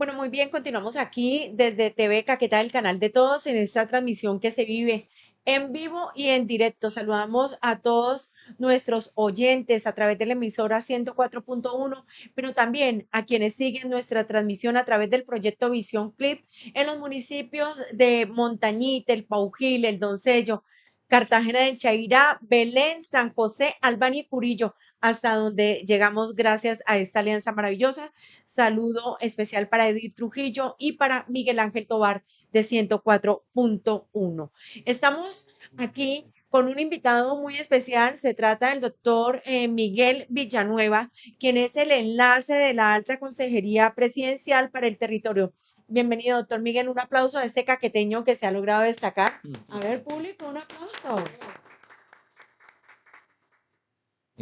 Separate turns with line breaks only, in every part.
Bueno, muy bien, continuamos aquí desde TV Caquetá, el canal de todos, en esta transmisión que se vive en vivo y en directo. Saludamos a todos nuestros oyentes a través de la emisora 104.1, pero también a quienes siguen nuestra transmisión a través del proyecto Visión Clip en los municipios de Montañita, El Paujil, El Doncello, Cartagena del Chairá, Belén, San José, Albania y Curillo, hasta donde llegamos gracias a esta alianza maravillosa. Saludo especial para Edith Trujillo y para Miguel Ángel Tobar de 104.1. Estamos aquí con un invitado muy especial. Se trata del doctor Miguel Villanueva, quien es el enlace de la Alta Consejería Presidencial para el Territorio. Bienvenido, doctor Miguel. Un aplauso a este caqueteño que se ha logrado destacar. A ver, público, un aplauso.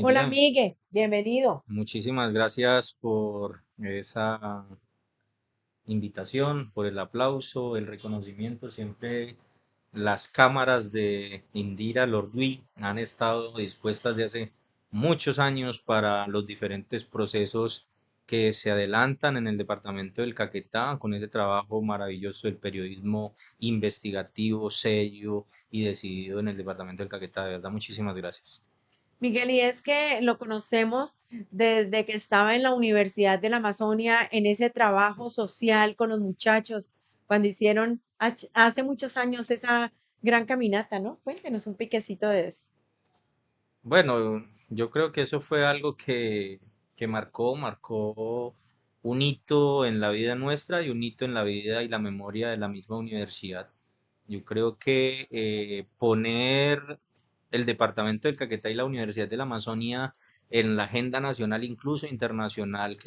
Hola,
Miriam,
Miguel. Bienvenido.
muchísimas gracias por esa invitación, por el aplauso, el reconocimiento. Siempre las cámaras de Indira Lordui han estado dispuestas de hace muchos años para los diferentes procesos que se adelantan en el departamento del Caquetá con ese trabajo maravilloso del periodismo investigativo, serio y decidido en el departamento del Caquetá. De verdad, muchísimas gracias.
Miguel, y es que lo conocemos desde que estaba en la Universidad de la Amazonia, en ese trabajo social con los muchachos, cuando hicieron hace muchos años esa gran caminata, ¿no? Cuéntenos un piquecito de eso.
Bueno, yo creo que eso fue algo que marcó un hito en la vida nuestra y un hito en la vida y la memoria de la misma universidad. Yo creo que poner el departamento del Caquetá y la Universidad de la Amazonia en la agenda nacional, incluso internacional,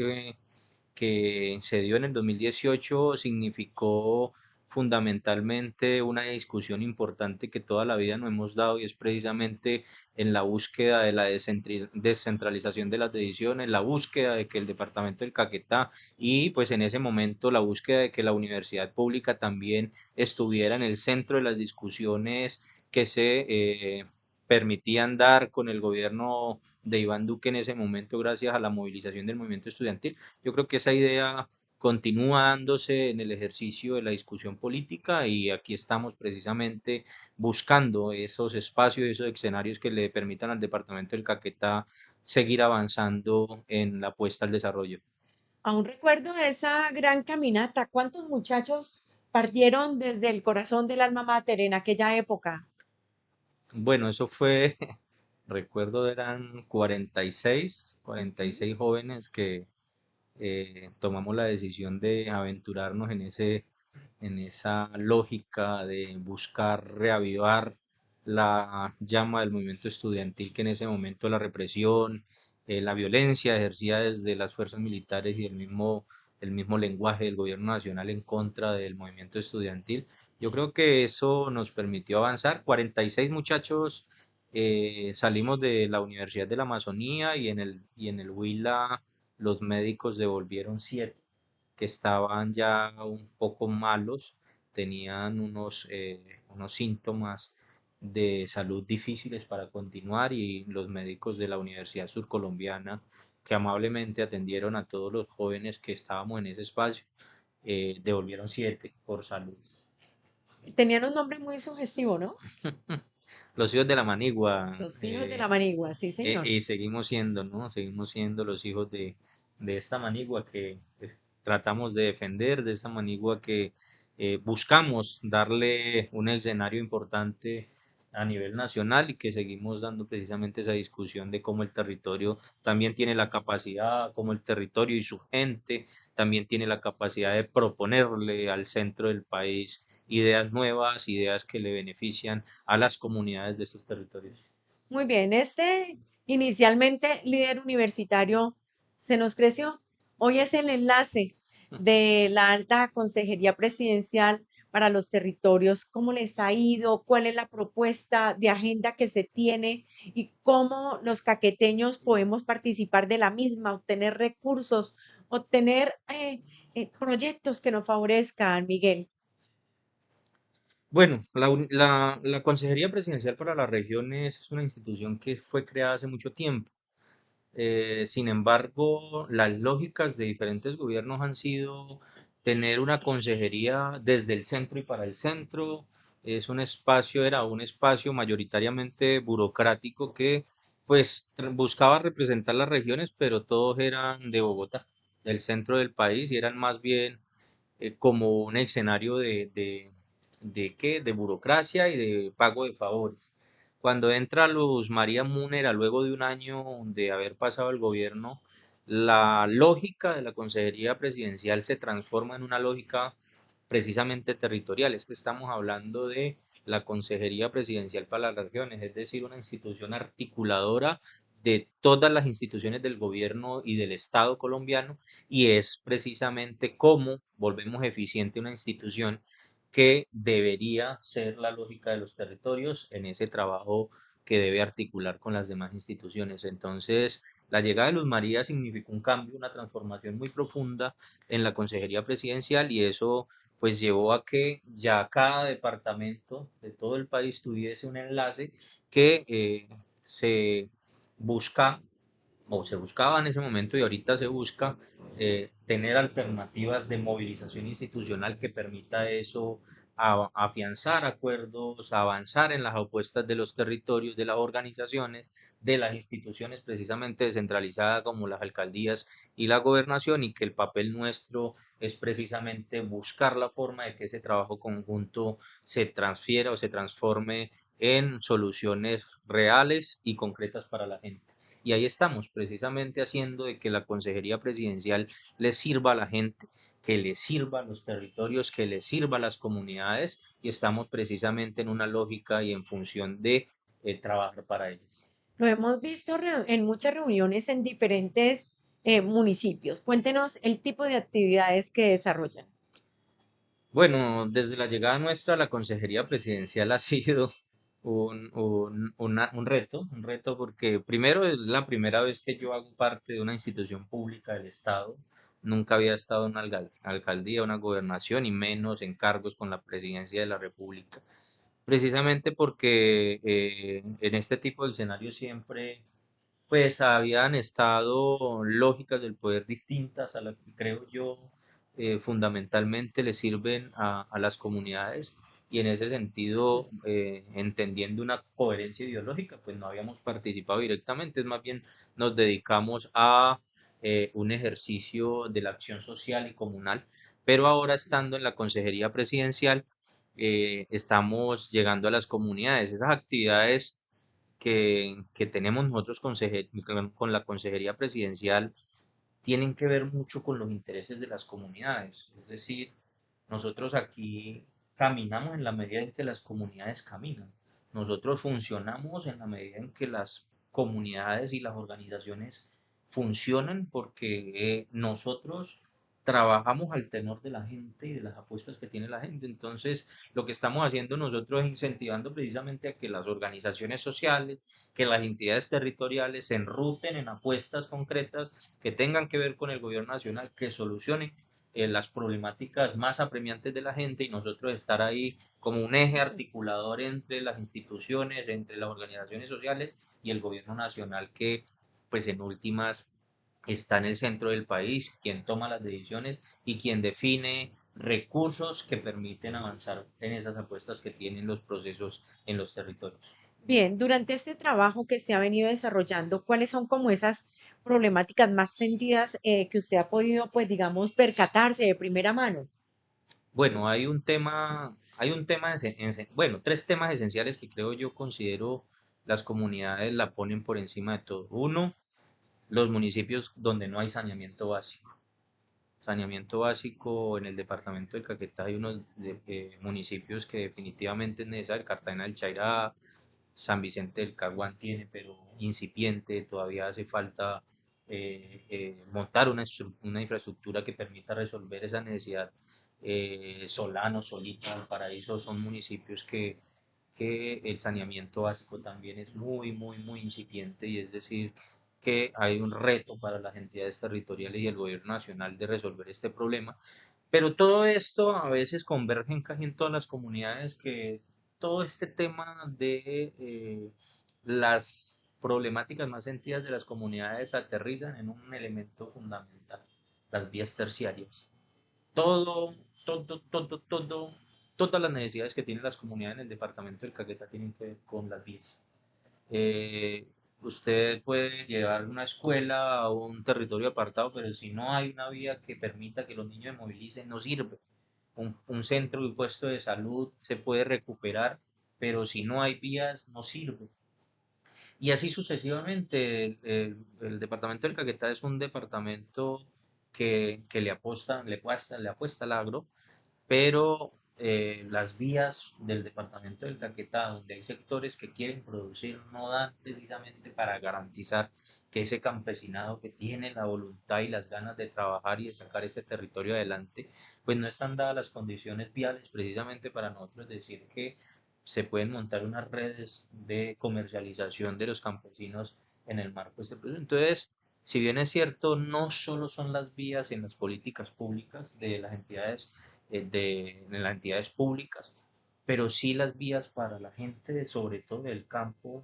que se dio en el 2018 significó fundamentalmente una discusión importante que toda la vida nos hemos dado y es precisamente en la búsqueda de la descentralización de las decisiones, la búsqueda de que el departamento del Caquetá y pues en ese momento la búsqueda de que la universidad pública también estuviera en el centro de las discusiones que se permitían dar con el gobierno de Iván Duque en ese momento gracias a la movilización del movimiento estudiantil. Yo creo que esa idea continúa dándose en el ejercicio de la discusión política y aquí estamos precisamente buscando esos espacios, esos escenarios que le permitan al departamento del Caquetá seguir avanzando en la apuesta al desarrollo.
Aún recuerdo esa gran caminata. ¿Cuántos muchachos partieron desde el corazón del alma mater en aquella época?
Bueno, eso fue, recuerdo eran 46 jóvenes que tomamos la decisión de aventurarnos en esa lógica de buscar reavivar la llama del movimiento estudiantil que en ese momento la represión, la violencia ejercida desde las fuerzas militares y el mismo lenguaje del gobierno nacional en contra del movimiento estudiantil. Yo creo que eso nos permitió avanzar. 46 muchachos salimos de la Universidad de la Amazonía y en el Huila los médicos devolvieron 7 que estaban ya un poco malos, tenían unos síntomas de salud difíciles para continuar y los médicos de la Universidad Surcolombiana que amablemente atendieron a todos los jóvenes que estábamos en ese espacio, devolvieron 7 por salud.
Tenían un nombre muy sugestivo, ¿no?
Los hijos de la manigua,
Los hijos de la manigua, sí, señor.
y seguimos siendo, ¿no? Seguimos siendo los hijos de esta manigua que tratamos de defender, de esta manigua que buscamos darle un escenario importante a nivel nacional y que seguimos dando precisamente esa discusión de cómo el territorio también tiene la capacidad, cómo el territorio y su gente también tiene la capacidad de proponerle al centro del país ideas nuevas, ideas que le benefician a las comunidades de estos territorios.
Muy bien, este inicialmente líder universitario se nos creció. Hoy es el enlace de la Alta Consejería Presidencial para los territorios. ¿Cómo les ha ido? ¿Cuál es la propuesta de agenda que se tiene? ¿Y cómo los caqueteños podemos participar de la misma, obtener recursos, obtener proyectos que nos favorezcan, Miguel?
Bueno, la Consejería Presidencial para las Regiones es una institución que fue creada hace mucho tiempo. Sin embargo, las lógicas de diferentes gobiernos han sido tener una consejería desde el centro y para el centro. Es un espacio, era un espacio mayoritariamente burocrático que pues buscaba representar las regiones, pero todos eran de Bogotá, del centro del país, y eran más bien como un escenario ¿de qué? De burocracia y de pago de favores. Cuando entra Luz María Múnera, luego de un año de haber pasado el gobierno, la lógica de la Consejería Presidencial se transforma en una lógica precisamente territorial. Es que estamos hablando de la Consejería Presidencial para las Regiones, es decir, una institución articuladora de todas las instituciones del gobierno y del Estado colombiano, y es precisamente cómo volvemos eficiente una institución que debería ser la lógica de los territorios en ese trabajo que debe articular con las demás instituciones. Entonces, la llegada de Luz María significó un cambio, una transformación muy profunda en la Consejería Presidencial, y eso pues llevó a que ya cada departamento de todo el país tuviese un enlace que se busca o se buscaba en ese momento y ahorita se busca tener alternativas de movilización institucional que permita eso, afianzar acuerdos, avanzar en las apuestas de los territorios, de las organizaciones, de las instituciones precisamente descentralizadas como las alcaldías y la gobernación, y que el papel nuestro es precisamente buscar la forma de que ese trabajo conjunto se transfiera o se transforme en soluciones reales y concretas para la gente. Y ahí estamos, precisamente haciendo de que la Consejería Presidencial le sirva a la gente, que le sirva a los territorios, que le sirva a las comunidades, y estamos precisamente en una lógica y en función de trabajar para ellas.
Lo hemos visto en muchas reuniones en diferentes municipios. Cuéntenos el tipo de actividades que desarrollan.
Bueno, desde la llegada nuestra, la Consejería Presidencial ha sido un reto porque primero es la primera vez que yo hago parte de una institución pública del Estado. Nunca había estado en una alcaldía, una gobernación, y menos en cargos con la presidencia de la República. Precisamente porque en este tipo de escenarios siempre pues habían estado lógicas del poder distintas a las que creo yo fundamentalmente le sirven a las comunidades, y en ese sentido, entendiendo una coherencia ideológica, pues no habíamos participado directamente, es más bien nos dedicamos a un ejercicio de la acción social y comunal, pero ahora estando en la Consejería Presidencial, estamos llegando a las comunidades. Esas actividades que tenemos nosotros con la Consejería Presidencial tienen que ver mucho con los intereses de las comunidades. Es decir, nosotros aquí caminamos en la medida en que las comunidades caminan. Nosotros funcionamos en la medida en que las comunidades y las organizaciones funcionan, porque nosotros trabajamos al tenor de la gente y de las apuestas que tiene la gente. Entonces, lo que estamos haciendo nosotros es incentivando precisamente a que las organizaciones sociales, que las entidades territoriales se enruten en apuestas concretas que tengan que ver con el gobierno nacional, que solucionen las problemáticas más apremiantes de la gente, y nosotros estar ahí como un eje articulador entre las instituciones, entre las organizaciones sociales y el gobierno nacional, que pues en últimas está en el centro del país, quien toma las decisiones y quien define recursos que permiten avanzar en esas apuestas que tienen los procesos en los territorios.
Bien, durante este trabajo que se ha venido desarrollando, ¿cuáles son como esas problemáticas más sentidas que usted ha podido, pues, digamos, percatarse de primera mano?
Bueno, bueno, tres temas esenciales que creo yo considero las comunidades la ponen por encima de todo. Uno, los municipios donde no hay saneamiento básico. Saneamiento básico en el departamento del Caquetá hay unos municipios que definitivamente es necesario. Cartagena del Chairá, San Vicente del Caguán tiene, pero incipiente, todavía hace falta montar una infraestructura que permita resolver esa necesidad. Solano, Solita, Paraíso son municipios que el saneamiento básico también es muy, muy, muy incipiente, y es decir, que hay un reto para las entidades territoriales y el gobierno nacional de resolver este problema. Pero todo esto a veces converge en casi en todas las comunidades, que todo este tema de las problemáticas más sentidas de las comunidades aterrizan en un elemento fundamental, las vías terciarias. Todo, todas las necesidades que tienen las comunidades en el departamento del Caquetá tienen que ver con las vías. Eh, Usted puede llevar una escuela a un territorio apartado, pero si no hay una vía que permita que los niños se movilicen, no sirve. Un centro y un puesto de salud se puede recuperar, pero si no hay vías, no sirve. Y así sucesivamente, el departamento del Caquetá es un departamento que le apuesta al agro, pero las vías del departamento del Caquetá, donde hay sectores que quieren producir, no dan precisamente para garantizar que ese campesinado que tiene la voluntad y las ganas de trabajar y de sacar este territorio adelante, pues no están dadas las condiciones viales precisamente para nosotros decir que se pueden montar unas redes de comercialización de los campesinos en el marco de este proceso. Entonces, si bien es cierto, no solo son las vías en las políticas públicas de las entidades públicas, pero sí las vías para la gente, sobre todo del campo,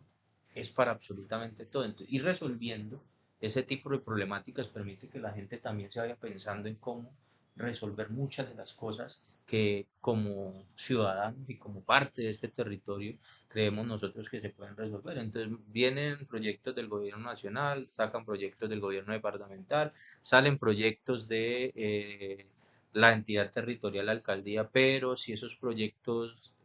es para absolutamente todo. Entonces, ir resolviendo ese tipo de problemáticas permite que la gente también se vaya pensando en cómo resolver muchas de las cosas que como ciudadanos y como parte de este territorio creemos nosotros que se pueden resolver. Entonces vienen proyectos del gobierno nacional, sacan proyectos del gobierno departamental, salen proyectos de la entidad territorial, la alcaldía, pero si esos proyectos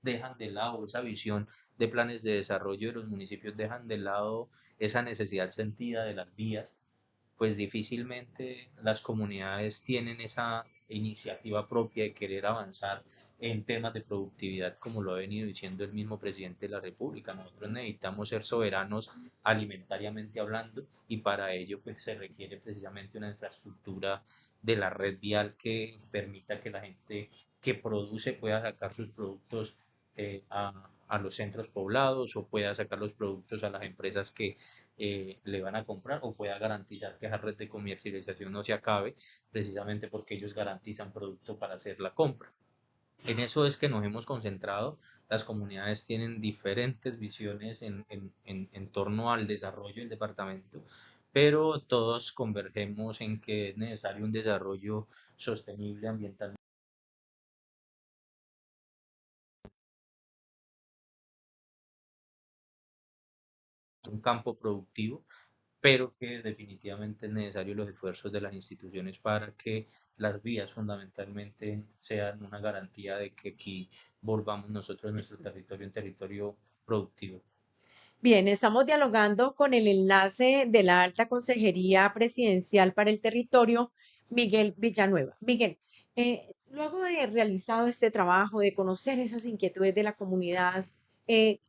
dejan de lado esa visión de planes de desarrollo de los municipios, dejan de lado esa necesidad sentida de las vías, pues difícilmente las comunidades tienen esa iniciativa propia de querer avanzar en temas de productividad, como lo ha venido diciendo el mismo presidente de la República. Nosotros necesitamos ser soberanos alimentariamente hablando y para ello pues se requiere precisamente una infraestructura de la red vial que permita que la gente que produce pueda sacar sus productos a los centros poblados o pueda sacar los productos a las empresas que le van a comprar o pueda garantizar que esa red de comercialización no se acabe precisamente porque ellos garantizan producto para hacer la compra. En eso es que nos hemos concentrado. Las comunidades tienen diferentes visiones en torno al desarrollo del departamento, pero todos convergemos en que es necesario un desarrollo sostenible ambientalmente, un campo productivo, pero que definitivamente es necesario los esfuerzos de las instituciones para que las vías fundamentalmente sean una garantía de que aquí volvamos nosotros nuestro territorio en territorio productivo.
Bien, estamos dialogando con el enlace de la Alta Consejería Presidencial para el Territorio, Miguel Villanueva. Miguel, luego de realizado este trabajo, de conocer esas inquietudes de la comunidad, eh,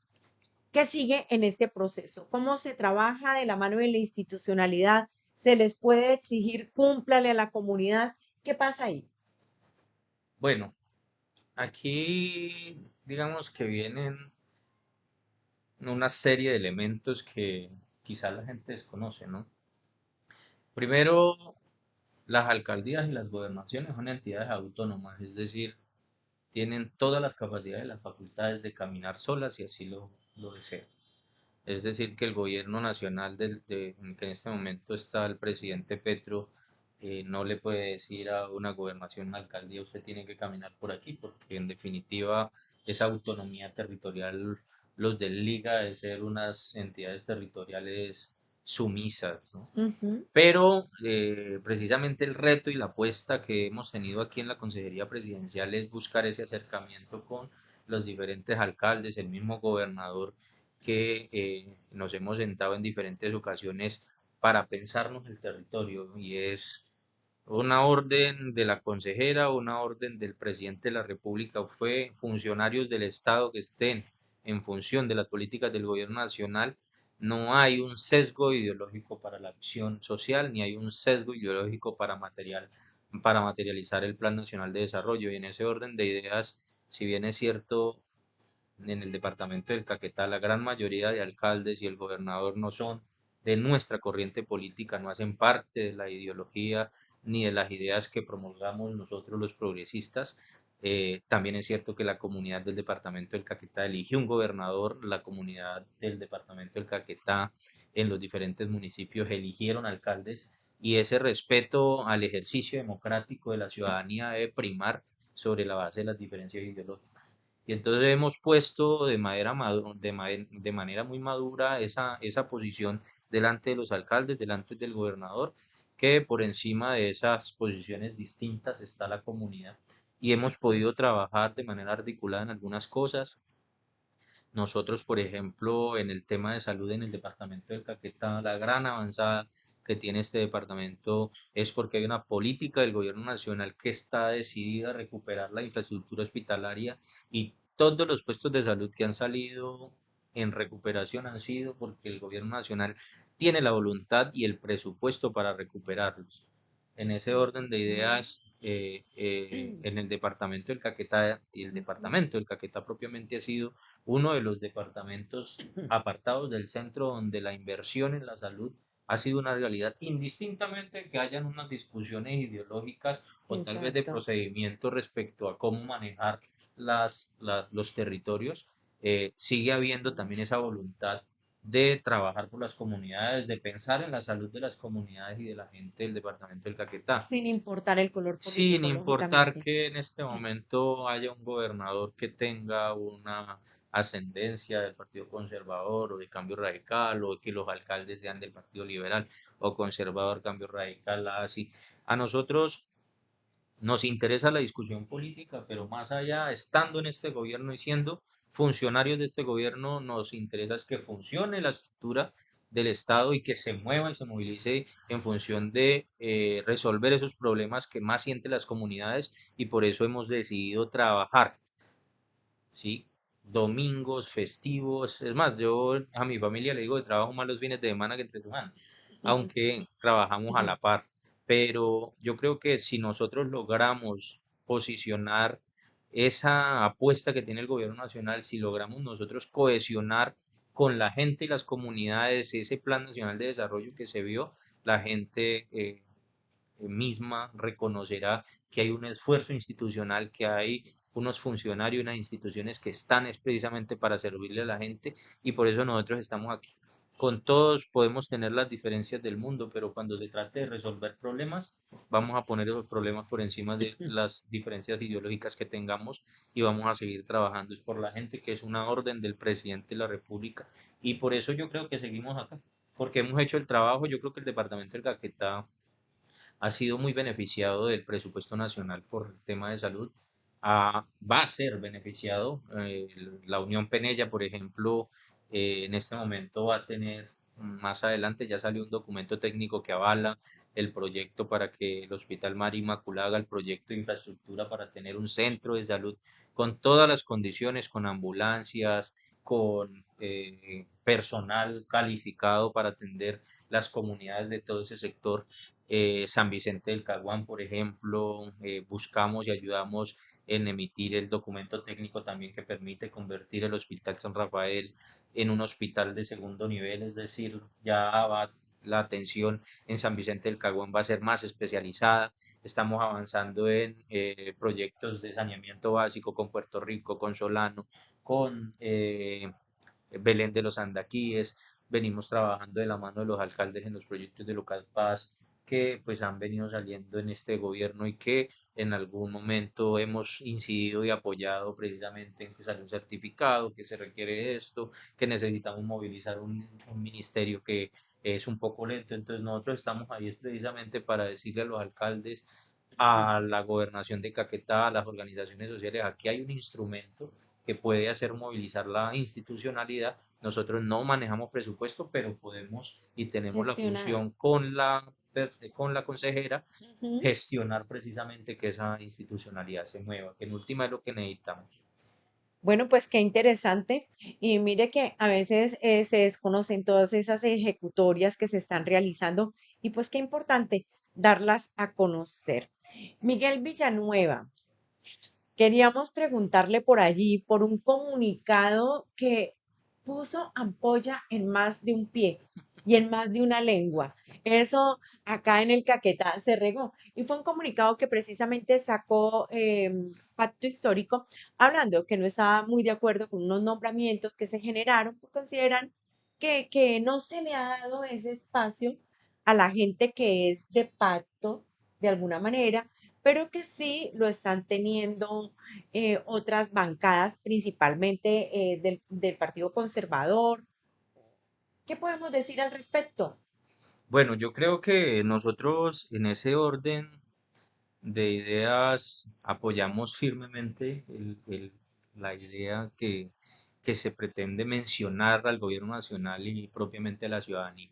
¿qué sigue en este proceso? ¿Cómo se trabaja de la mano de la institucionalidad? ¿Se les puede exigir cúmplale a la comunidad? ¿Qué pasa ahí?
Bueno, aquí digamos que vienen una serie de elementos que quizá la gente desconoce, ¿no? Primero, las alcaldías y las gobernaciones son entidades autónomas, es decir, tienen todas las capacidades y las facultades de caminar solas si así lo desean. Es decir, que el gobierno nacional en que en este momento está el presidente Petro no le puede decir a una gobernación, una alcaldía, usted tiene que caminar por aquí, porque en definitiva esa autonomía territorial los desliga de ser unas entidades territoriales sumisas, ¿no?
Ujú.
Pero precisamente el reto y la apuesta que hemos tenido aquí en la Consejería Presidencial es buscar ese acercamiento con los diferentes alcaldes, el mismo gobernador que nos hemos sentado en diferentes ocasiones para pensarnos el territorio y es una orden de la consejera, una orden del presidente de la República, fue funcionarios del Estado que estén en función de las políticas del gobierno nacional. No hay un sesgo ideológico para la acción social, ni hay un sesgo ideológico para materializar el Plan Nacional de Desarrollo. Y en ese orden de ideas, si bien es cierto, en el departamento del Caquetá la gran mayoría de alcaldes y el gobernador no son de nuestra corriente política, no hacen parte de la ideología ni de las ideas que promulgamos nosotros los progresistas. También es cierto que la comunidad del departamento del Caquetá eligió un gobernador, la comunidad del departamento del Caquetá en los diferentes municipios eligieron alcaldes y ese respeto al ejercicio democrático de la ciudadanía debe primar sobre la base de las diferencias ideológicas. Y entonces hemos puesto de manera muy madura esa posición delante de los alcaldes, delante del gobernador, que por encima de esas posiciones distintas está la comunidad. Y hemos podido trabajar de manera articulada en algunas cosas. Nosotros, por ejemplo, en el tema de salud en el departamento del Caquetá, la gran avanzada que tiene este departamento es porque hay una política del gobierno nacional que está decidida a recuperar la infraestructura hospitalaria y todos los puestos de salud que han salido en recuperación han sido porque el gobierno nacional tiene la voluntad y el presupuesto para recuperarlos. En ese orden de
Mm.
ideas, en el departamento del Caquetá, y el departamento del Caquetá propiamente ha sido uno de los departamentos apartados del centro donde la inversión en la salud ha sido una realidad, indistintamente que hayan unas discusiones ideológicas o tal vez de
Exacto.
procedimiento respecto a cómo manejar los territorios, sigue habiendo también esa voluntad de trabajar por las comunidades, de pensar en la salud de las comunidades y de la gente del departamento del Caquetá.
Sin importar el color
Sin
político,
importar
lógicamente.
que en este momento haya un gobernador que tenga una ascendencia del Partido Conservador o de Cambio Radical, o que los alcaldes sean del Partido Liberal o Conservador, Cambio Radical, así. A nosotros nos interesa la discusión política, pero más allá, estando en este gobierno y siendo funcionarios de este gobierno, nos interesa es que funcione la estructura del Estado y que se mueva y se movilice en función de resolver esos problemas que más sienten las comunidades, y por eso hemos decidido trabajar, ¿sí? Domingos, festivos. Es más, yo a mi familia le digo que trabajo más los fines de semana que entre semana, aunque trabajamos a la par. Pero yo creo que si nosotros logramos posicionar esa apuesta que tiene el gobierno nacional, si logramos nosotros cohesionar con la gente y las comunidades ese plan nacional de desarrollo que se vio, la gente misma reconocerá que hay un esfuerzo institucional, que hay unos funcionarios, unas instituciones que están es precisamente para servirle a la gente, y por eso nosotros estamos aquí. Con todos podemos tener las diferencias del mundo, pero cuando se trate de resolver problemas, vamos a poner esos problemas por encima de las diferencias ideológicas que tengamos, y vamos a seguir trabajando. Es por la gente, que es una orden del presidente de la República, y por eso yo creo que seguimos acá, porque hemos hecho el trabajo. Yo creo que el departamento del Caquetá ha sido muy beneficiado del presupuesto nacional por el tema de salud. Va a ser beneficiado. La Unión Penella, por ejemplo, en este momento va a tener, más adelante ya salió un documento técnico que avala el proyecto para que el Hospital María Inmaculada haga el proyecto de infraestructura para tener un centro de salud con todas las condiciones, con ambulancias, con personal calificado para atender las comunidades de todo ese sector. San Vicente del Caguán, por ejemplo, buscamos y ayudamos en emitir el documento técnico también que permite convertir el Hospital San Rafael en un hospital de segundo nivel, es decir, ya va la atención en San Vicente del Caguán va a ser más especializada. Estamos avanzando en proyectos de saneamiento básico con Puerto Rico, con Solano, con Belén de los Andaquíes. Venimos trabajando de la mano de los alcaldes en los proyectos de Local Paz que pues han venido saliendo en este gobierno, y que en algún momento hemos incidido y apoyado precisamente en que sale un certificado, que se requiere esto, que necesitamos movilizar un ministerio que es un poco lento. Entonces nosotros estamos ahí es precisamente para decirle a los alcaldes, a la gobernación de Caquetá, a las organizaciones sociales, aquí hay un instrumento que puede hacer movilizar la institucionalidad. Nosotros no manejamos presupuesto, pero podemos y tenemos la
Gestionar.
función con la consejera
Ujú.
gestionar precisamente que esa institucionalidad se mueva, que en última es lo que necesitamos.
Bueno, pues qué interesante. Y mire que a veces se desconocen todas esas ejecutorias que se están realizando y pues qué importante darlas a conocer. Miguel Villanueva, queríamos preguntarle por allí, por un comunicado que puso ampolla en más de un pie y en más de una lengua. Eso acá en el Caquetá se regó. Y fue un comunicado que precisamente sacó Pacto Histórico, hablando que no estaba muy de acuerdo con unos nombramientos que se generaron, porque consideran que no se le ha dado ese espacio a la gente que es de pacto de alguna manera, pero que sí lo están teniendo otras bancadas, principalmente del Partido Conservador. ¿Qué podemos decir al respecto?
Bueno, yo creo que nosotros en ese orden de ideas apoyamos firmemente la idea que se pretende mencionar al gobierno nacional y propiamente a la ciudadanía.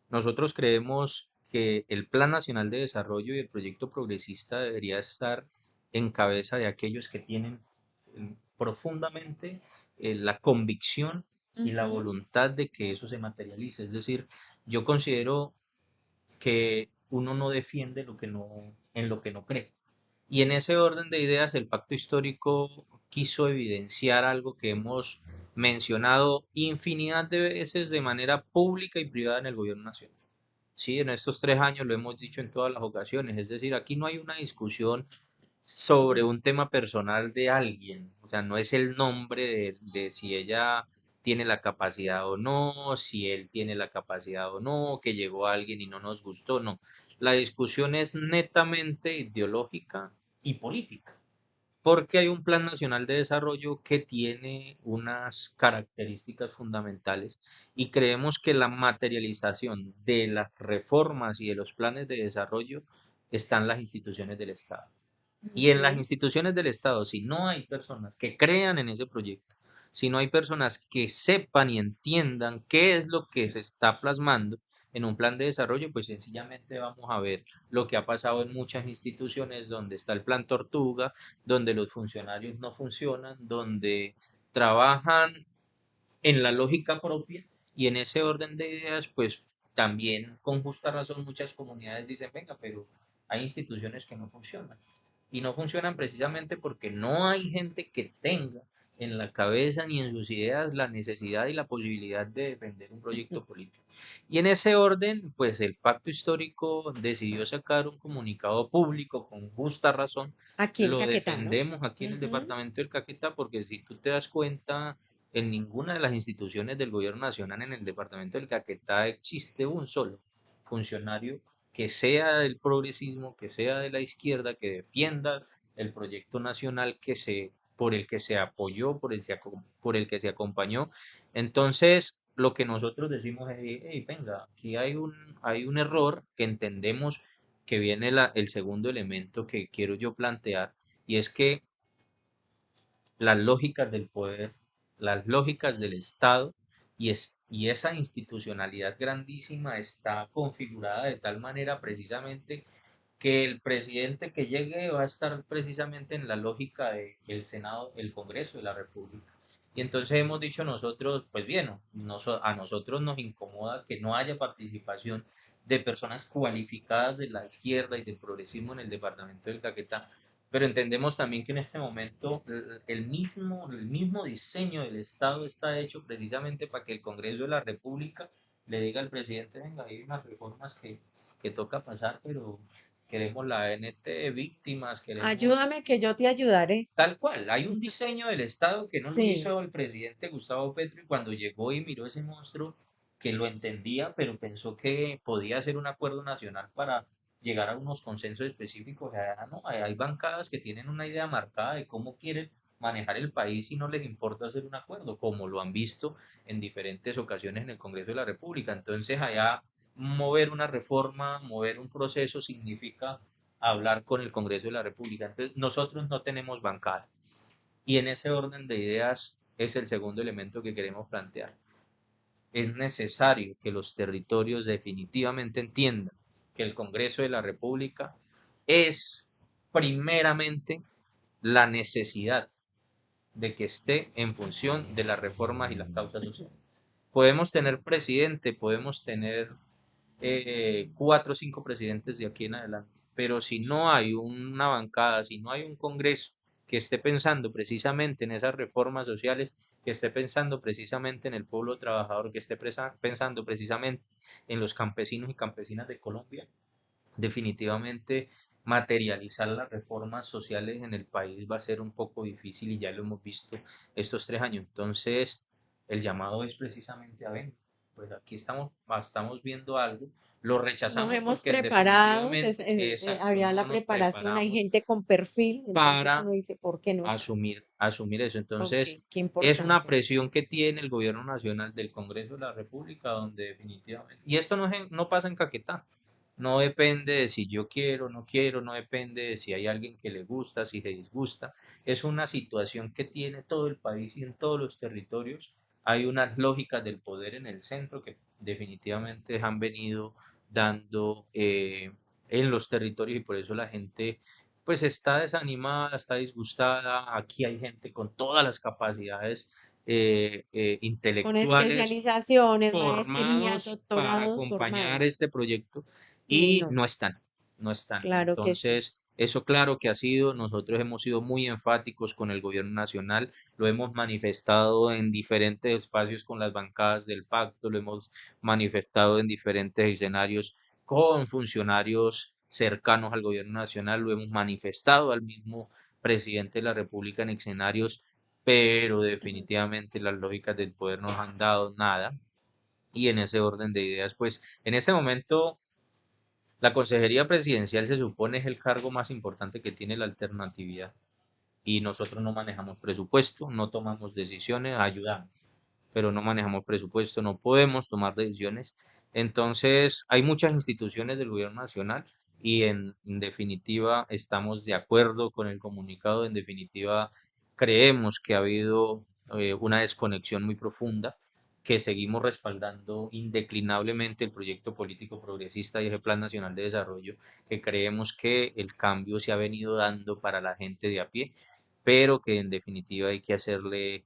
Nosotros creemos que el Plan Nacional de Desarrollo y el proyecto progresista debería estar en cabeza de aquellos que tienen profundamente la convicción y la
Ujú,
voluntad de que eso se materialice. Es decir, yo considero que uno no defiende lo que no, en lo que no cree. Y en ese orden de ideas, el pacto histórico quiso evidenciar algo que hemos mencionado infinidad de veces de manera pública y privada en el gobierno nacional. Sí, en estos 3 años lo hemos dicho en todas las ocasiones, es decir, aquí no hay una discusión sobre un tema personal de alguien, o sea, no es el nombre de si ella tiene la capacidad o no, si él tiene la capacidad o no, que llegó alguien y no nos gustó, no. La discusión es netamente ideológica y política, porque hay un Plan Nacional de Desarrollo que tiene unas características fundamentales y creemos que la materialización de las reformas y de los planes de desarrollo están las instituciones del Estado. Y en las
ujú.
instituciones del Estado, si no hay personas que crean en ese proyecto, si no hay personas que sepan y entiendan qué es lo que se está plasmando en un plan de desarrollo, pues sencillamente vamos a ver lo que ha pasado en muchas instituciones donde está el plan Tortuga, donde los funcionarios no funcionan, donde trabajan en la lógica propia y en ese orden de ideas, pues también con justa razón muchas comunidades dicen, venga, pero hay instituciones que no funcionan. Y no funcionan precisamente porque no hay gente que tenga en la cabeza ni en sus ideas la necesidad y la posibilidad de defender un proyecto político. Y en ese orden, pues el pacto histórico decidió sacar un comunicado público con justa razón.
Aquí en
Lo
Caquetá, ¿no?
defendemos aquí en el
Ujú.
departamento del Caquetá porque si tú te das cuenta, en ninguna de las instituciones del gobierno nacional en el departamento del Caquetá existe un solo funcionario que sea del progresismo, que sea de la izquierda, que defienda el proyecto nacional por el que se apoyó, por el que se acompañó. Entonces, lo que nosotros decimos es, hey, venga, aquí hay un error que entendemos que viene el segundo elemento que quiero yo plantear, y es que las lógicas del poder, las lógicas del Estado y esa institucionalidad grandísima está configurada de tal manera precisamente que el presidente que llegue va a estar precisamente en la lógica del Senado, el Congreso de la República. Y entonces hemos dicho nosotros, pues bien, a nosotros nos incomoda que no haya participación de personas cualificadas de la izquierda y del progresismo en el departamento del Caquetá, pero entendemos también que en este momento el mismo diseño del Estado está hecho precisamente para que el Congreso de la República le diga al presidente, venga, hay unas reformas que toca pasar, pero queremos la ANT de víctimas, queremos
Ayúdame que yo te ayudaré.
tal cual. Hay un diseño del Estado que no lo
Sí.
hizo el presidente Gustavo Petro y cuando llegó y miró ese monstruo que lo entendía, pero pensó que podía ser un acuerdo nacional para llegar a unos consensos específicos. Allá no, hay bancadas que tienen una idea marcada de cómo quieren manejar el país y no les importa hacer un acuerdo, como lo han visto en diferentes ocasiones en el Congreso de la República. Entonces, allá mover una reforma, mover un proceso significa hablar con el Congreso de la República. Entonces, nosotros no tenemos bancada. Y en ese orden de ideas es el segundo elemento que queremos plantear. Es necesario que los territorios definitivamente entiendan que el Congreso de la República es primeramente la necesidad de que esté en función de las reformas y las causas sociales. Podemos tener presidente, podemos tener 4 o 5 presidentes de aquí en adelante. Pero si no hay una bancada, si no hay un Congreso que esté pensando precisamente en esas reformas sociales, que esté pensando precisamente en el pueblo trabajador, que esté pensando precisamente en los campesinos y campesinas de Colombia, definitivamente materializar las reformas sociales en el país va a ser un poco difícil y ya lo hemos visto estos 3 años. Entonces, el llamado es precisamente a ver. pues aquí estamos viendo algo, lo
Nos
rechazamos
hemos
porque
preparado,
exacto,
había
no
la
nos
preparación, hay
preparamos
gente con perfil, entonces
para
uno dice, ¿por qué no está?
asumir eso.
Ok,
Entonces,
qué
es una
importante.
presión que tiene el gobierno nacional del Congreso de la República, donde definitivamente, y esto no pasa en Caquetá, no depende de si yo quiero, no quiero, no depende de si hay alguien que le gusta, si se disgusta, es una situación que tiene todo el país y en todos los territorios. Hay unas lógicas del poder en el centro que definitivamente han venido dando en los territorios y por eso la gente pues está desanimada, está disgustada. Aquí hay gente con todas las capacidades
Con
intelectuales
especializaciones, maestrías,
formados para
doctorados
acompañar
formados.
este proyecto
Y
y
no,
no están.
claro que sí.
Entonces, eso claro que ha sido, nosotros hemos sido muy enfáticos con el gobierno nacional, lo hemos manifestado en diferentes espacios con las bancadas del pacto, lo hemos manifestado en diferentes escenarios con funcionarios cercanos al gobierno nacional, lo hemos manifestado al mismo presidente de la República en escenarios, pero definitivamente las lógicas del poder no nos han dado nada. Y en ese orden de ideas, pues en este momento la consejería presidencial se supone es el cargo más importante que tiene la alternatividad y nosotros no manejamos presupuesto, no tomamos decisiones, ayudamos, pero no manejamos presupuesto, no podemos tomar decisiones. Entonces, hay muchas instituciones del gobierno nacional y en definitiva estamos de acuerdo con el comunicado, en definitiva creemos que ha habido una desconexión muy profunda, que seguimos respaldando indeclinablemente el proyecto político progresista y ese Plan Nacional de Desarrollo, que creemos que el cambio se ha venido dando para la gente de a pie, pero que en definitiva hay que hacerle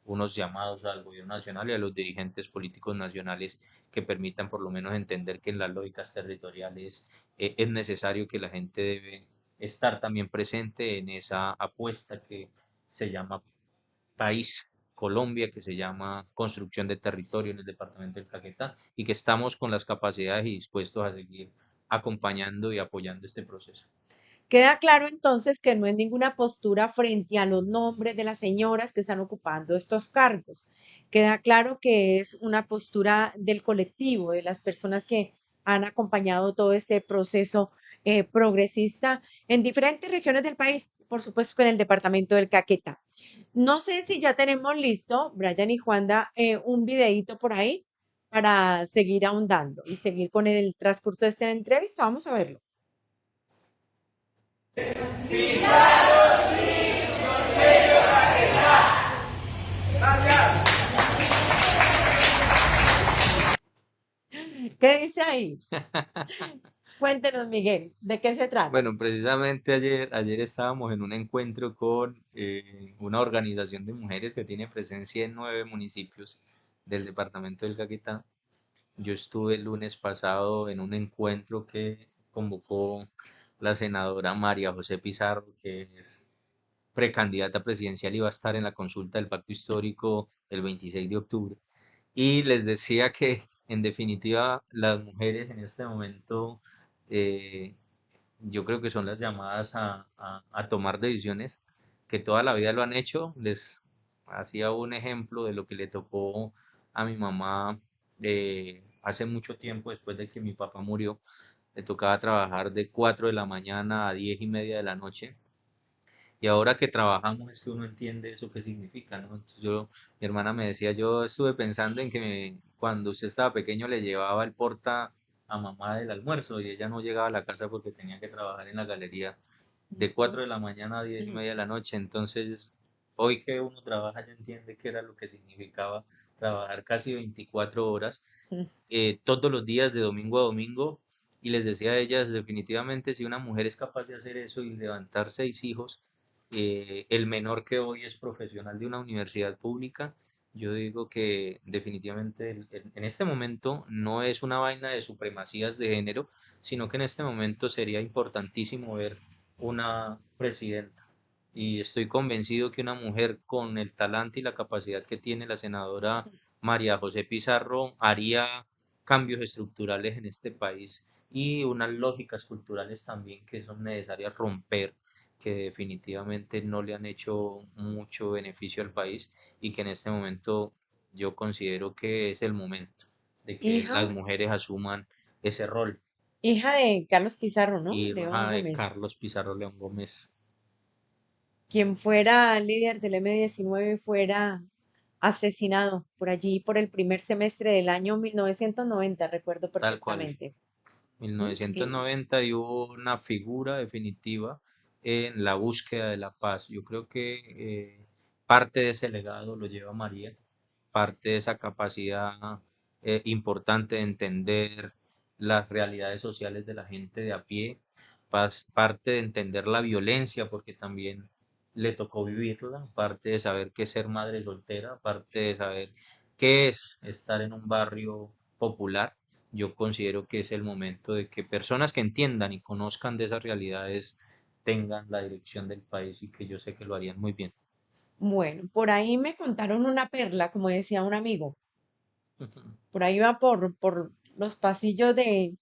unos llamados al gobierno nacional y a los dirigentes políticos nacionales que permitan por lo menos entender que en las lógicas territoriales es necesario que la gente debe estar también presente en esa apuesta que se llama país Colombia, que se llama construcción de territorio en el departamento del Caquetá y que estamos con las capacidades y dispuestos a seguir acompañando y apoyando este proceso.
Queda claro entonces que no es ninguna postura frente a los nombres de las señoras que están ocupando estos cargos. Queda claro que es una postura del colectivo, de las personas que han acompañado todo este proceso progresista en diferentes regiones del país, por supuesto que en el departamento del Caquetá. No sé si ya tenemos listo, Brian y Juanda, un videíto por ahí para seguir ahondando y seguir con el transcurso de esta entrevista. Vamos a verlo. ¿Qué dice ahí? Cuéntenos, Miguel, ¿de qué se trata?
Bueno, precisamente ayer estábamos en un encuentro con una organización de mujeres que tiene presencia en 9 municipios del departamento del Caquetá. Yo estuve el lunes pasado en un encuentro que convocó la senadora María José Pizarro, que es precandidata presidencial y va a estar en la consulta del pacto histórico el 26 de octubre. Y les decía que, en definitiva, las mujeres en este momento eh, yo creo que son las llamadas a tomar decisiones que toda la vida lo han hecho. Les hacía un ejemplo de lo que le tocó a mi mamá hace mucho tiempo después de que mi papá murió. Le tocaba trabajar de 4 de la mañana a 10:30 de la noche. Y ahora que trabajamos es que uno entiende eso qué significa, ¿no? Entonces mi hermana me decía, yo estuve pensando en que cuando usted estaba pequeño le llevaba el porta a mamá del almuerzo y ella no llegaba a la casa porque tenía que trabajar en la galería de 4 de la mañana a 10:30 de la noche. Entonces, hoy que uno trabaja ya entiende qué era lo que significaba trabajar casi 24 horas todos los días de domingo a domingo. Y les decía a ellas, definitivamente, si una mujer es capaz de hacer eso y levantar 6 hijos, el menor que hoy es profesional de una universidad pública, yo digo que definitivamente en este momento no es una vaina de supremacías de género, sino que en este momento sería importantísimo ver una presidenta. Y estoy convencido que una mujer con el talante y la capacidad que tiene la senadora María José Pizarro haría cambios estructurales en este país y unas lógicas culturales también que son necesarias romper, que definitivamente no le han hecho mucho beneficio al país y que en este momento yo considero que es el momento de que las
Hija,
mujeres asuman ese rol.
hija de Carlos Pizarro, ¿no? León
Hija de
Gómez,
Carlos Pizarro León Gómez,
quien fuera líder del M-19 fuera asesinado por allí por el primer semestre del año 1990, recuerdo
tal cual.
perfectamente. ¿Mm?
1990 y hubo una figura definitiva en la búsqueda de la paz. Yo creo que parte de ese legado lo lleva María, parte de esa capacidad importante de entender las realidades sociales de la gente de a pie, parte de entender la violencia, porque también le tocó vivirla, parte de saber qué es ser madre soltera, parte de saber qué es estar en un barrio popular. Yo considero que es el momento de que personas que entiendan y conozcan de esas realidades tengan la dirección del país y que yo sé que lo harían muy bien.
Bueno, por ahí me contaron una perla, como decía un amigo.
Ujú.
Por ahí va por los pasillos de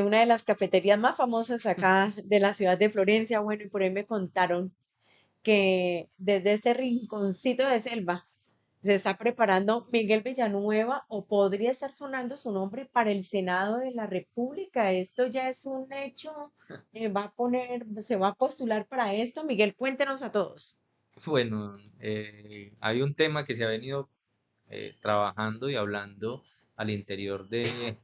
una de las cafeterías más famosas acá de la ciudad de Florencia. Bueno, y por ahí me contaron que desde ese rinconcito de selva se está preparando Miguel Villanueva o podría estar sonando su nombre para el Senado de la República. Esto ya es un hecho. Se va a postular para esto. Miguel, cuéntenos a todos.
Bueno, hay un tema que se ha venido trabajando y hablando al interior de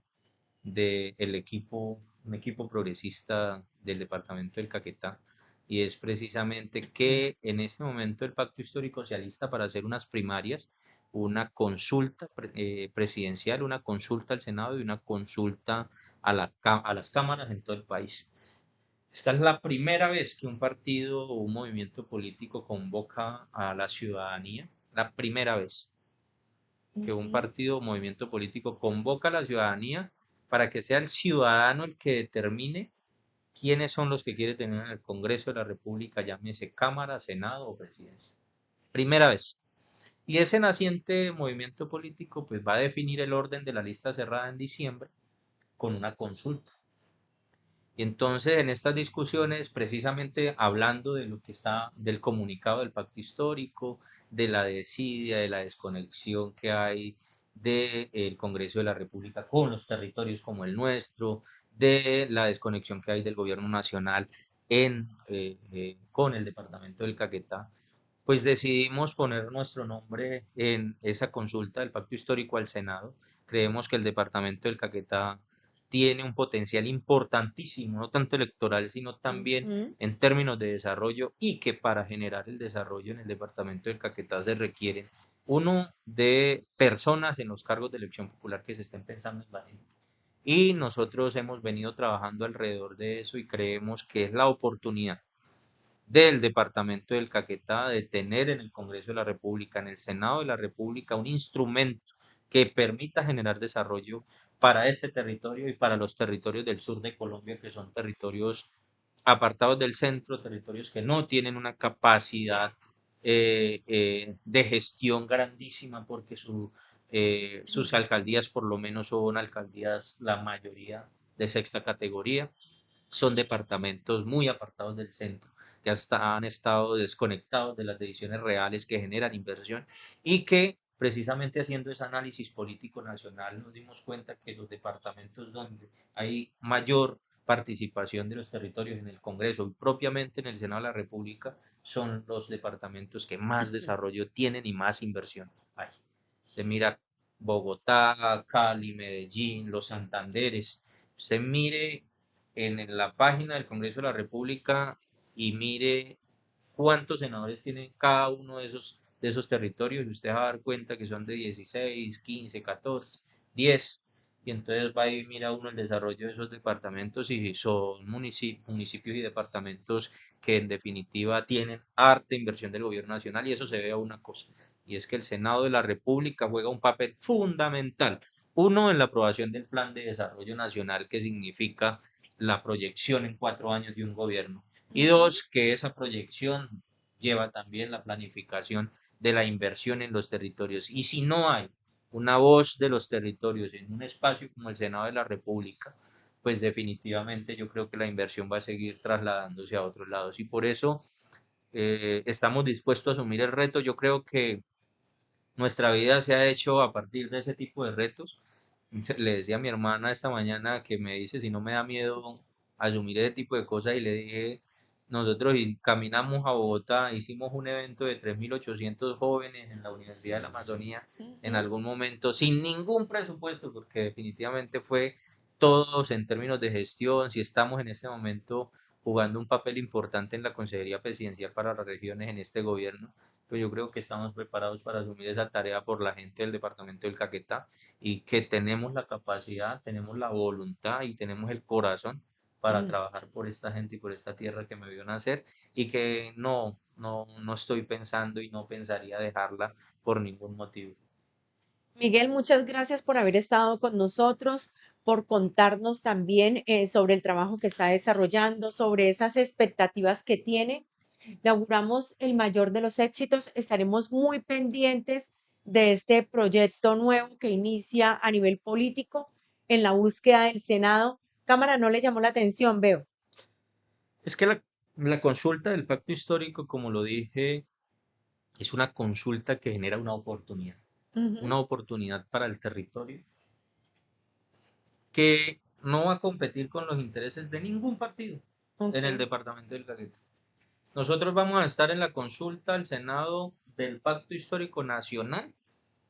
el equipo, un equipo progresista del departamento del Caquetá, y es precisamente que en este momento el Pacto Histórico se alista para hacer unas primarias, una consulta presidencial, una consulta al Senado y una consulta a las cámaras en todo el país. Esta es la primera vez que un partido o un movimiento político convoca a la ciudadanía, la primera vez que un
Ujú.
partido o movimiento político convoca a la ciudadanía para que sea el ciudadano el que determine quiénes son los que quiere tener en el Congreso de la República, llámese Cámara, Senado o Presidencia. Primera vez. Y ese naciente movimiento político pues va a definir el orden de la lista cerrada en diciembre con una consulta. Y entonces en estas discusiones, precisamente hablando de lo que está, del comunicado del pacto histórico, de la desidia, de la desconexión que hay del Congreso de la República con los territorios como el nuestro, de la desconexión que hay del gobierno nacional con el departamento del Caquetá, pues decidimos poner nuestro nombre en esa consulta del pacto histórico al Senado. Creemos que el departamento del Caquetá tiene un potencial importantísimo, no tanto electoral, sino también
Ujú.
en términos de desarrollo, y que para generar el desarrollo en el departamento del Caquetá se requieren uno de personas en los cargos de elección popular que se estén pensando en la gente. Y nosotros hemos venido trabajando alrededor de eso y creemos que es la oportunidad del departamento del Caquetá de tener en el Congreso de la República, en el Senado de la República, un instrumento que permita generar desarrollo para este territorio y para los territorios del sur de Colombia, que son territorios apartados del centro, territorios que no tienen una capacidad de gestión grandísima, porque sus alcaldías por lo menos son alcaldías, la mayoría de sexta categoría, son departamentos muy apartados del centro, que hasta han estado desconectados de las decisiones reales que generan inversión, y que precisamente haciendo ese análisis político nacional nos dimos cuenta que los departamentos donde hay mayor participación de los territorios en el Congreso y propiamente en el Senado de la República son los departamentos que más desarrollo tienen y más inversión hay. Se mira Bogotá, Cali, Medellín, los Santanderes. Se mire en la página del Congreso de la República y mire cuántos senadores tienen cada uno de esos territorios, y usted va a dar cuenta que son de 16, 15, 14, 10. Y entonces va y mira uno el desarrollo de esos departamentos y son municipios y departamentos que en definitiva tienen harta inversión del gobierno nacional, y eso se ve a una cosa, y es que el Senado de la República juega un papel fundamental. Uno, en la aprobación del Plan de Desarrollo Nacional, que significa la proyección en 4 años de un gobierno. Y
Ujú.
dos, que esa proyección lleva también la planificación de la inversión en los territorios. Y si no hay una voz de los territorios en un espacio como el Senado de la República, pues definitivamente yo creo que la inversión va a seguir trasladándose a otros lados. Y por eso estamos dispuestos a asumir el reto. Yo creo que nuestra vida se ha hecho a partir de ese tipo de retos. Le decía a mi hermana esta mañana que me dice si no me da miedo asumir ese tipo de cosas y le dije, nosotros caminamos a Bogotá, hicimos un evento de 3.800 jóvenes en la Universidad de la Amazonía en
Ujú.
algún momento sin ningún presupuesto, porque definitivamente fue todos en términos de gestión, si estamos en este momento jugando un papel importante en la Consejería Presidencial para las regiones en este gobierno, pues yo creo que estamos preparados para asumir esa tarea por la gente del departamento del Caquetá y que tenemos la capacidad, tenemos la voluntad y tenemos el corazón para
Mm.
trabajar por esta gente y por esta tierra que me vio nacer y que no estoy pensando y no pensaría dejarla por ningún motivo.
Miguel, muchas gracias por haber estado con nosotros, por contarnos también sobre el trabajo que está desarrollando, sobre esas expectativas que tiene. Le auguramos el mayor de los éxitos. Estaremos muy pendientes de este proyecto nuevo que inicia a nivel político en la búsqueda del Senado. Cámara, no le llamó la atención, veo.
Es que la consulta del pacto histórico, como lo dije, es una consulta que genera
Ujú.
una oportunidad para el territorio que no va a competir con los intereses de ningún partido
Ok.
en el departamento del Caquetá. Nosotros vamos a estar en la consulta al Senado del Pacto Histórico Nacional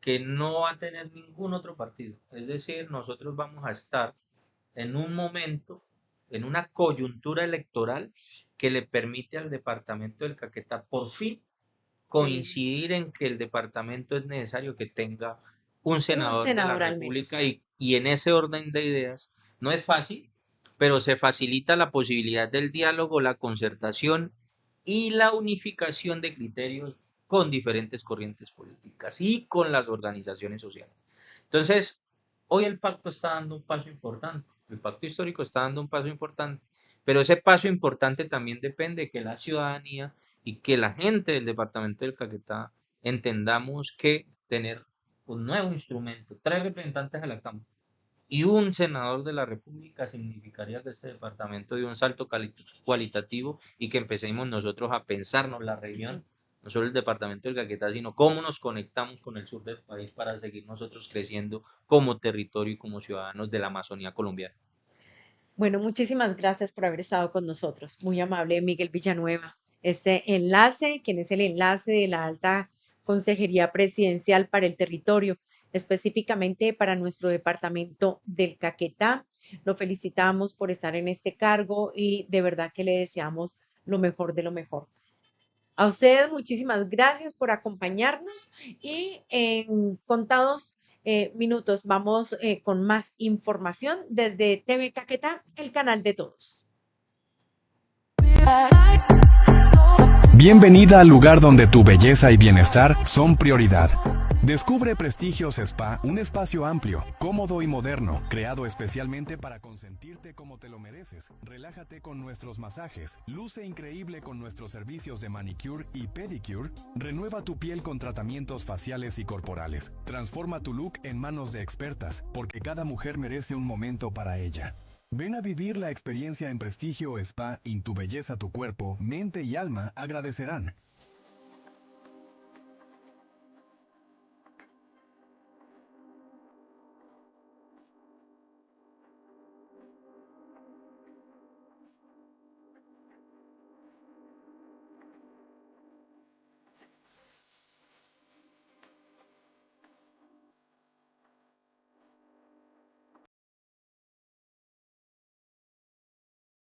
que no va a tener ningún otro partido. Es decir, nosotros vamos a estar en un momento, en una coyuntura electoral que le permite al departamento del Caquetá por fin
Qué lindo.
coincidir en que el departamento es necesario que tenga un
Un
senador de la
senador al
República
menos.
y en ese orden de ideas no es fácil, pero se facilita la posibilidad del diálogo, la concertación y la unificación de criterios con diferentes corrientes políticas y con las organizaciones sociales. Entonces, hoy el pacto está dando un paso importante, el pacto histórico está dando un paso importante, pero ese paso importante también depende de que la ciudadanía y que la gente del departamento del Caquetá entendamos que tener un nuevo instrumento, tres representantes a la Cámara y un senador de la República significaría que este departamento dio un salto cualitativo y que empecemos nosotros a pensarnos la región, no solo el departamento del Caquetá, sino cómo nos conectamos con el sur del país para seguir nosotros creciendo como territorio y como ciudadanos de la Amazonía colombiana.
Bueno, muchísimas gracias por haber estado con nosotros. Muy amable, Miguel Villanueva. Este enlace, quien es el enlace de la Alta Consejería Presidencial para el Territorio, específicamente para nuestro departamento del Caquetá. Lo felicitamos por estar en este cargo y de verdad que le deseamos lo mejor de lo mejor. A ustedes muchísimas gracias por acompañarnos y en contados minutos vamos con más información desde TV Caquetá, el canal de todos.
Bienvenida al lugar donde tu belleza y bienestar son prioridad. Descubre Prestigios Spa, un espacio amplio, cómodo y moderno, creado especialmente para consentirte como te lo mereces. Relájate con nuestros masajes, luce increíble con nuestros servicios de manicure y pedicure, renueva tu piel con tratamientos faciales y corporales. Transforma tu look en manos de expertas, porque cada mujer merece un momento para ella. Ven a vivir la experiencia en Prestigio Spa y tu belleza, tu cuerpo, mente y alma agradecerán.